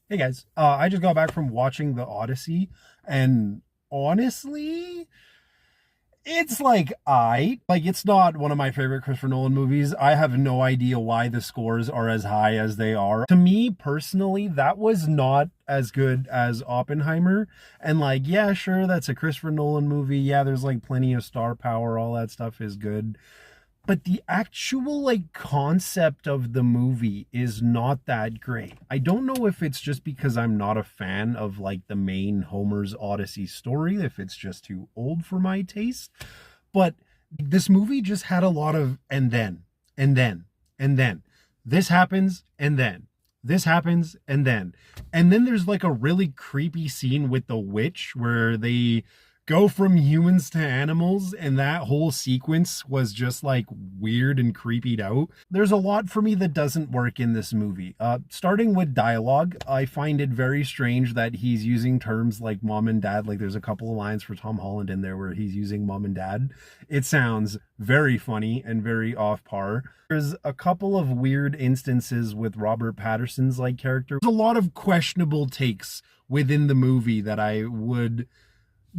Hey guys, I just got back from watching the Odyssey, and honestly, it's like it's not one of my favorite Christopher Nolan movies. I have no idea why the scores are as high as they are. To me personally, that was not as good as Oppenheimer. And like, yeah, sure, that's a Christopher Nolan movie. Yeah, there's like plenty of star power, all that stuff is good, but the actual like concept of the movie is not that great. I don't know if it's just because I'm not a fan of like the main Homer's Odyssey story, if it's just too old for my taste, but this movie just had a lot of and then this happens and then this happens and then there's like a really creepy scene with the witch where they go from humans to animals, and that whole sequence was just like weird and creeped out. There's a lot for me that doesn't work in this movie. Starting with dialogue, I find it very strange that he's using terms like mom and dad. Like there's a couple of lines for Tom Holland in there where he's using mom and dad. It sounds very funny and very off par. There's a couple of weird instances with Robert Patterson's like character. There's a lot of questionable takes within the movie that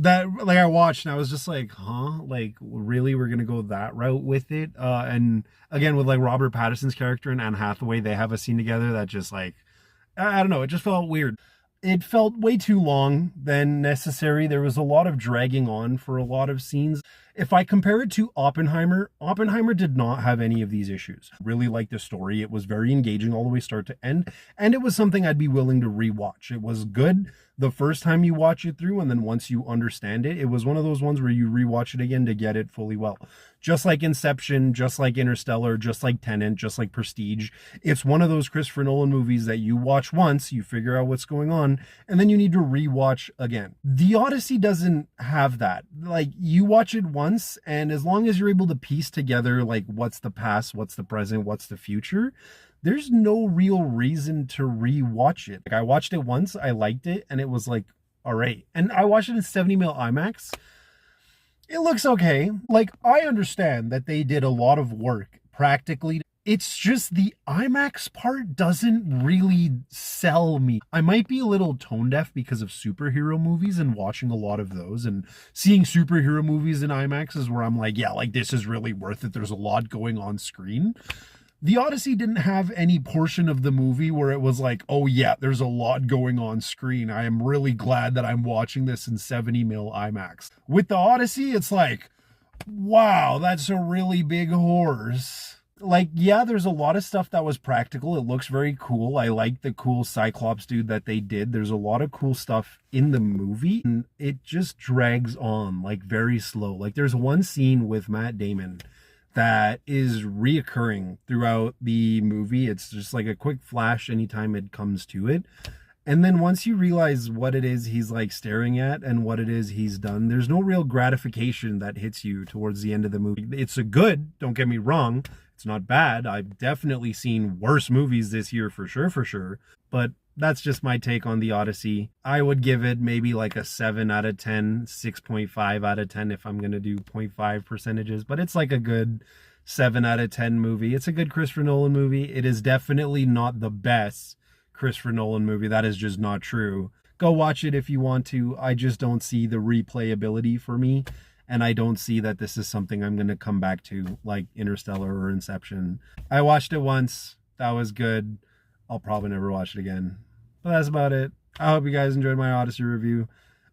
like I watched and I was just like, huh? Like really we're gonna go that route with it? And again with like Robert Pattinson's character and Anne Hathaway, they have a scene together that just like I don't know, it just felt weird. It felt way too long than necessary. There was a lot of dragging on for a lot of scenes. If I compare it to Oppenheimer, Oppenheimer did not have any of these issues. Really liked the story. It was very engaging all the way start to end, and it was something I'd be willing to rewatch. It was good the first time you watch it through, and then once you understand it, it was one of those ones where you rewatch it again to get it fully well. Just like Inception, just like Interstellar, just like Tenet, just like Prestige. It's one of those Christopher Nolan movies that you watch once, you figure out what's going on, and then you need to rewatch again. The Odyssey doesn't have that. Like you watch it once, and as long as you're able to piece together like what's the past, what's the present, what's the future, there's no real reason to rewatch it. Like I watched it once, I liked it, and it was like, all right. And I watched it in 70 mil IMAX. It looks okay. Like I understand that they did a lot of work practically. It's just the IMAX part doesn't really sell me. I might be a little tone deaf because of superhero movies and watching a lot of those, and seeing superhero movies in IMAX is where I'm like, yeah, like this is really worth it. There's a lot going on screen. The Odyssey didn't have any portion of the movie where it was like, oh yeah, there's a lot going on screen. I am really glad that I'm watching this in 70 mil IMAX. With the Odyssey, it's like, wow, that's a really big horse. Like, yeah, there's a lot of stuff that was practical. It looks very cool. I like the cool Cyclops dude that they did. There's a lot of cool stuff in the movie, and it just drags on like very slow. Like there's one scene with Matt Damon that is reoccurring throughout the movie. It's just like a quick flash anytime it comes to it. And then once you realize what it is he's like staring at and what it is he's done, there's no real gratification that hits you towards the end of the movie. It's a good, don't get me wrong, it's not bad. I've definitely seen worse movies this year for sure. But that's just my take on the Odyssey. I would give it maybe like a 7 out of 10, 6.5 out of 10 if I'm going to do 0.5 percentages. But it's like a good 7 out of 10 movie. It's a good Christopher Nolan movie. It is definitely not the best Christopher Nolan movie. That is just not true. Go watch it if you want to. I just don't see the replayability for me. And I don't see that this is something I'm going to come back to like Interstellar or Inception. I watched it once. That was good. I'll probably never watch it again. But that's about it. I hope you guys enjoyed my Odyssey review.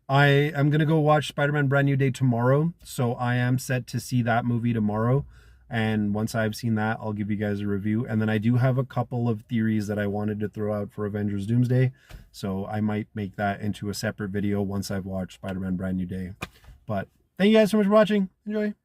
I am going to go watch Spider-Man Brand New Day tomorrow. So I am set to see that movie tomorrow. And once I've seen that, I'll give you guys a review. And then I do have a couple of theories that I wanted to throw out for Avengers Doomsday. So I might make that into a separate video once I've watched Spider-Man Brand New Day. But thank you guys so much for watching. Enjoy.